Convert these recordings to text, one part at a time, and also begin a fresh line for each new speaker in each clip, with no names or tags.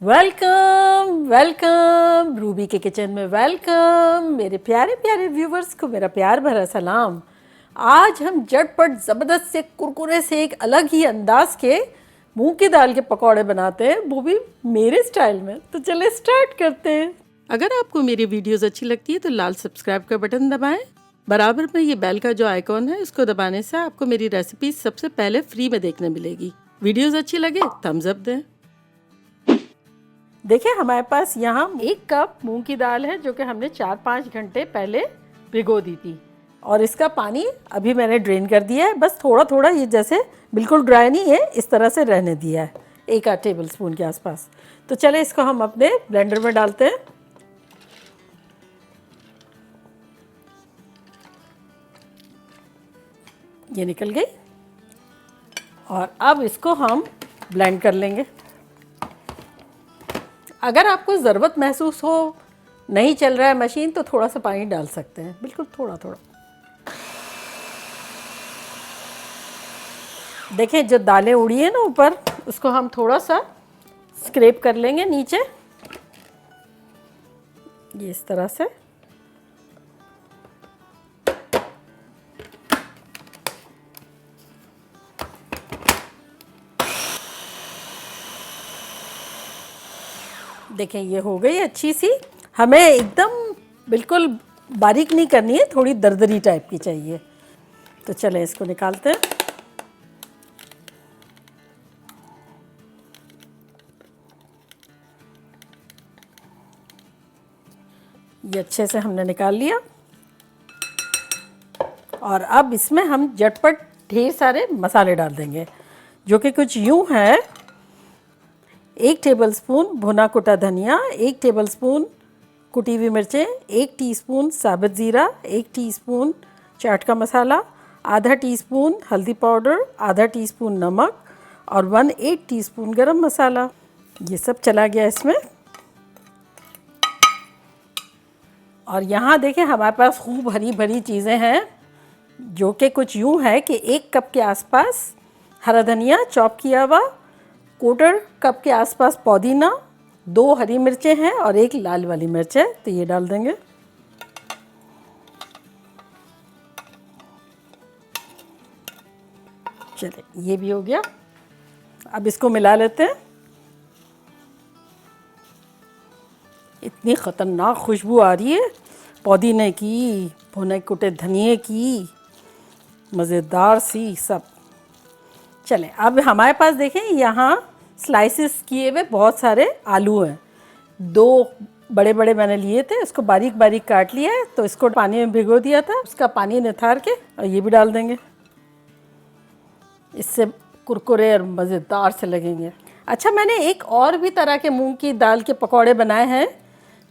Welcome welcome Ruby के kitchen में welcome. मेरे प्यारे प्यारे व्यूवर्स को मेरा प्यार भरा सलाम। आज हम झटपट ज़बरदस्त से कुरकुरे से एक अलग ही अंदाज के मूंग की दाल के पकौड़े बनाते हैं, वो भी मेरे स्टाइल में। तो चले स्टार्ट करते हैं। अगर आपको मेरी वीडियोस अच्छी लगती है तो लाल सब्सक्राइब का बटन दबाएं। बराबर में ये बेल का जो आइकॉन है इसको दबाने से आपको मेरी रेसिपी सबसे पहले फ्री में देखने मिलेगी। वीडियोस अच्छी लगे थम्स अप दें। देखिए हमारे पास यहाँ 1 कप मूंग की दाल है जो कि हमने 4-5 घंटे पहले भिगो दी थी, और इसका पानी अभी मैंने ड्रेन कर दिया है। बस थोड़ा थोड़ा ये जैसे बिल्कुल ड्राई नहीं है, इस तरह से रहने दिया है, 1 टेबल स्पून के आसपास। तो चले इसको हम अपने ब्लेंडर में डालते हैं। ये निकल गई और अब इसको हम ब्लेंड कर लेंगे। अगर आपको ज़रूरत महसूस हो, नहीं चल रहा है मशीन, तो थोड़ा सा पानी डाल सकते हैं, बिल्कुल थोड़ा थोड़ा। देखें जो दालें उड़ी है ना ऊपर, उसको हम थोड़ा सा स्क्रैप कर लेंगे नीचे, ये इस तरह से। देखें ये हो गई अच्छी सी। हमें एकदम बिल्कुल बारीक नहीं करनी है, थोड़ी दरदरी टाइप की चाहिए। तो चलें इसको निकालते हैं। ये अच्छे से हमने निकाल लिया और अब इसमें हम झटपट ढेर सारे मसाले डाल देंगे, जो कि कुछ यूँ है। 1 टेबलस्पून भुना कुटा धनिया, 1 टेबलस्पून कुटी हुई मिर्चें, 1 टीस्पून साबुत ज़ीरा, 1 टीस्पून चाट का मसाला, आधा टीस्पून हल्दी पाउडर, आधा टीस्पून नमक और 1/8 टीस्पून गरम मसाला। ये सब चला गया इसमें। और यहाँ देखें हमारे पास खूब हरी भरी चीज़ें हैं, जो कि कुछ यूँ है कि 1 कप के आसपास हरा धनिया चॉप किया हुआ, 1/4 कप के आसपास पुदीना, 2 हरी मिर्चें हैं और 1 लाल वाली मिर्च है, तो ये डाल देंगे। चलिए ये भी हो गया। अब इसको मिला लेते हैं। इतनी ख़तरनाक खुशबू आ रही है पुदीने की, भुने कुटे धनिए की, मज़ेदार सी सब। चलें अब हमारे पास देखें यहाँ स्लाइसिस किए हुए बहुत सारे आलू हैं। 2 बड़े बड़े मैंने लिए थे, इसको बारीक बारीक काट लिया है। तो इसको पानी में भिगो दिया था, उसका पानी निथार के और ये भी डाल देंगे। इससे कुरकुरे और मज़ेदार से लगेंगे। अच्छा, मैंने एक और भी तरह के मूंग की दाल के पकौड़े बनाए हैं,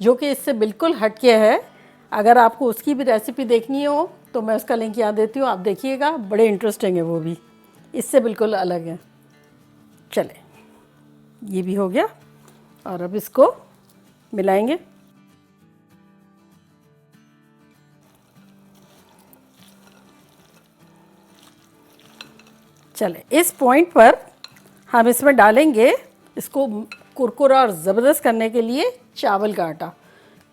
जो कि इससे बिल्कुल हटके है। अगर आपको उसकी भी रेसिपी देखनी हो तो मैं उसका लिंक यहाँ देती हूँ, आप देखिएगा, बड़े इंटरेस्टिंग है वो भी, इससे बिल्कुल अलग है। चले ये भी हो गया और अब इसको मिलाएंगे। चले इस पॉइंट पर हम इसमें डालेंगे, इसको कुरकुरा और ज़बरदस्त करने के लिए, चावल का आटा।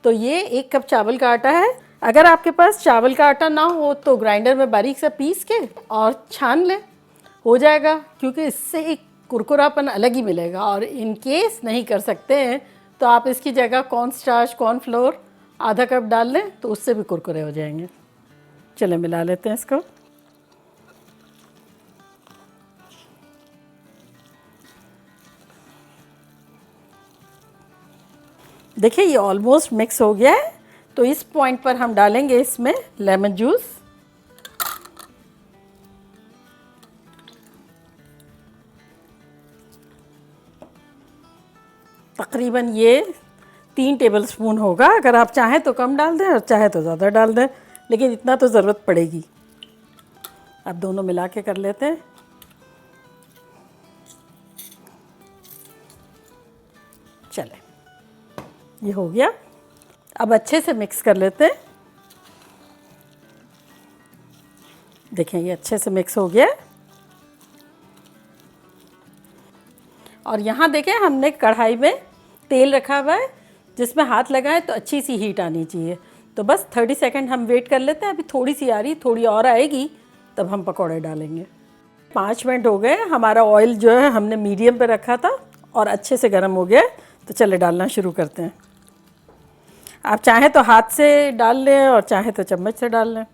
तो ये 1 कप चावल का आटा है। अगर आपके पास चावल का आटा ना हो तो ग्राइंडर में बारीक सा पीस के और छान लें, हो जाएगा, क्योंकि इससे एक कुरकुरापन अलग ही मिलेगा। और इन केस नहीं कर सकते हैं तो आप इसकी जगह कॉर्न स्टार्च, कॉर्नफ्लोर आधा कप डाल लें, तो उससे भी कुरकुरे हो जाएंगे। चलें मिला लेते हैं इसको। देखिए ये ऑलमोस्ट मिक्स हो गया है। तो इस पॉइंट पर हम डालेंगे इसमें लेमन जूस। तकरीबन ये 3 टेबलस्पून होगा। अगर आप चाहें तो कम डाल दें और चाहे तो ज़्यादा डाल दें, लेकिन इतना तो ज़रूरत पड़ेगी। अब दोनों मिला के कर लेते हैं। चलें ये हो गया। अब अच्छे से मिक्स कर लेते हैं। देखें ये अच्छे से मिक्स हो गया है। और यहाँ देखें हमने कढ़ाई में तेल रखा हुआ है, जिसमें हाथ लगाएं तो अच्छी सी हीट आनी चाहिए। तो बस 30 सेकंड हम वेट कर लेते हैं। अभी थोड़ी सी आ रही, थोड़ी और आएगी तब हम पकौड़े डालेंगे। 5 मिनट हो गए, हमारा ऑयल जो है हमने मीडियम पे रखा था और अच्छे से गर्म हो गया। तो चले डालना शुरू करते हैं। आप चाहें तो हाथ से डाल लें और चाहें तो चम्मच से डाल लें।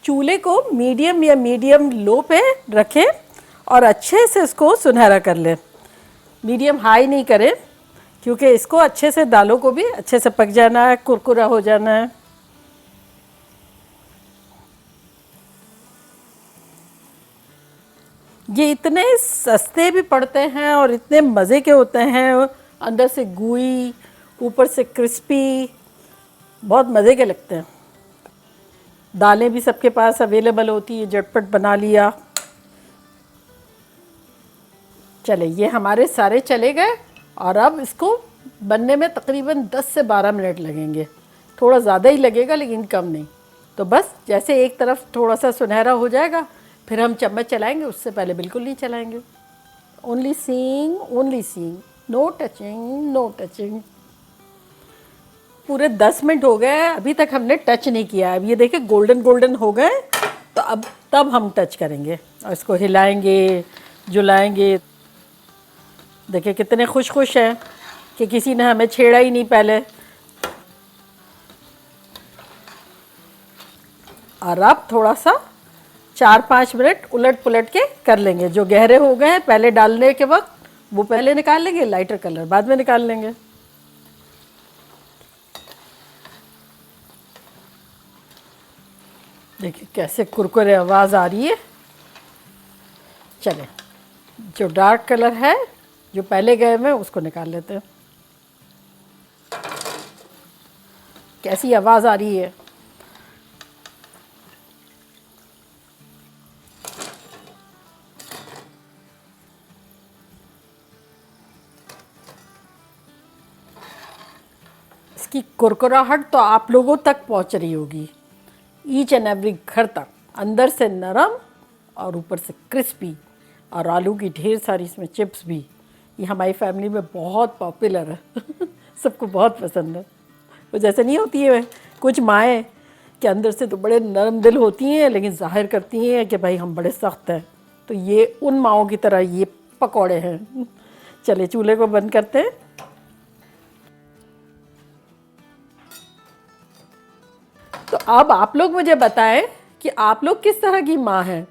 चूल्हे को मीडियम या मीडियम लो पे रखें और अच्छे से इसको सुनहरा कर लें। मीडियम हाई नहीं करें, क्योंकि इसको अच्छे से, दालों को भी अच्छे से पक जाना है, कुरकुरा हो जाना है। ये इतने सस्ते भी पड़ते हैं और इतने मज़े के होते हैं, अंदर से gooey, ऊपर से क्रिस्पी, बहुत मज़े के लगते हैं। दालें भी सबके पास अवेलेबल होती है, झटपट बना लिया। चले, ये हमारे सारे चले गए और अब इसको बनने में तकरीबन 10 से 12 मिनट लगेंगे। थोड़ा ज़्यादा ही लगेगा लेकिन कम नहीं। तो बस जैसे एक तरफ थोड़ा सा सुनहरा हो जाएगा फिर हम चम्मच चलाएंगे, उससे पहले बिल्कुल नहीं चलाएंगे। Only seeing, no touching, no touching. पूरे 10 मिनट हो गए, अभी तक हमने टच नहीं किया। अब ये देखिए गोल्डन गोल्डन हो गए, तो अब तब हम टच करेंगे और इसको हिलाएंगे, जुलाएंगे। देखिए कितने खुश खुश हैं कि किसी ने हमें छेड़ा ही नहीं पहले। और अब थोड़ा सा 4-5 मिनट उलट पुलट के कर लेंगे। जो गहरे हो गए हैं पहले डालने के वक्त, वो पहले निकाल लेंगे, लाइटर कलर बाद में निकाल लेंगे। देखिए कैसे कुरकुरे आवाज़ आ रही है। चले, जो डार्क कलर है, जो पहले गए हुए उसको निकाल लेते हैं। कैसी आवाज़ आ रही है। इसकी कुरकुराहट तो आप लोगों तक पहुंच रही होगी, ईच एंड एवरी घर तक। अंदर से नरम और ऊपर से क्रिस्पी, और आलू की ढेर सारी इसमें चिप्स भी। ये हमारी फैमिली में बहुत पॉपुलर है सबको बहुत पसंद है। वो जैसे नहीं होती है कुछ माएँ कि अंदर से तो बड़े नरम दिल होती हैं लेकिन ज़ाहिर करती हैं कि भाई हम बड़े सख्त हैं, तो ये उन माओं की तरह ये पकौड़े हैं। चलिए चूल्हे को बंद करते हैं। तो अब आप लोग मुझे बताएं कि आप लोग किस तरह की माँ हैं,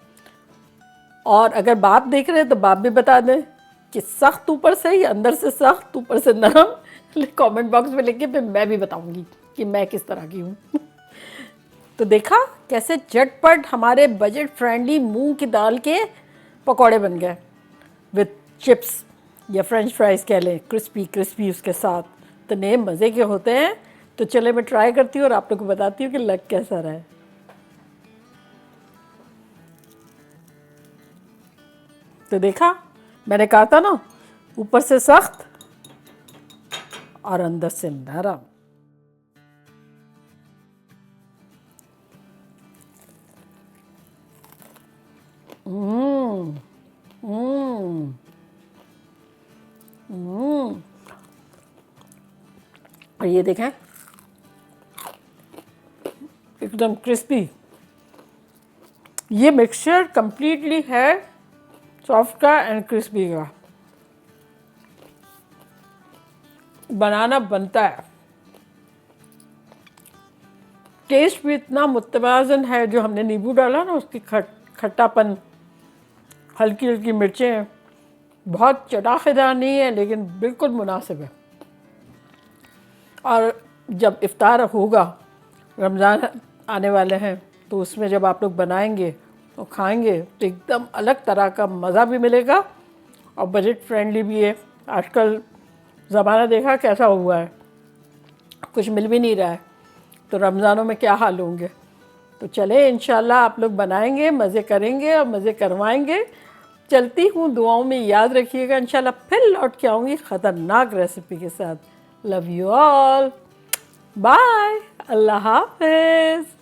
और अगर बाप देख रहे हैं तो बाप भी बता दें कि सख्त ऊपर से ही, अंदर से सख्त ऊपर से नरम। कमेंट बॉक्स में लिख के फिर मैं भी बताऊंगी कि मैं किस तरह की हूँ। तो देखा कैसे झटपट हमारे बजट फ्रेंडली मूंग की दाल के पकौड़े बन गए, विथ चिप्स या फ्रेंच फ्राइज़ कह लें, क्रिस्पी क्रिस्पी उसके साथ। तो नए मज़े के होते हैं। तो चले मैं ट्राई करती हूँ और आप लोग को बताती हूँ कि लग कैसा रहा है। तो देखा, मैंने कहा था ना, ऊपर से सख्त और अंदर से नरम। और ये देखें एकदम क्रिस्पी। ये मिक्सचर कंप्लीटली है सॉफ्ट का एंड क्रिस्पी का। बनाना बनता है, टेस्ट भी इतना मुतवाज़न है। जो हमने नींबू डाला ना, उसकी खट्टापन, हल्की हल्की मिर्चें, बहुत चटाखेदार नहीं है लेकिन बिल्कुल मुनासिब है। और जब इफ्तार होगा, रमज़ान आने वाले हैं, तो उसमें जब आप लोग बनाएंगे तो खाएंगे तो एकदम अलग तरह का मज़ा भी मिलेगा और बजट फ्रेंडली भी है। आजकल ज़माना देखा कैसा हुआ है, कुछ मिल भी नहीं रहा है, तो रमज़ानों में क्या हाल होंगे। तो चले इंशाल्लाह आप लोग बनाएंगे, मज़े करेंगे और मज़े करवाएंगे। चलती हूँ, दुआओं में याद रखिएगा। इंशाल्लाह फिर लौट के आऊँगी ख़तरनाक रेसिपी के साथ। लव यू ऑल, बाय, अल्लाह हाफ़िज़।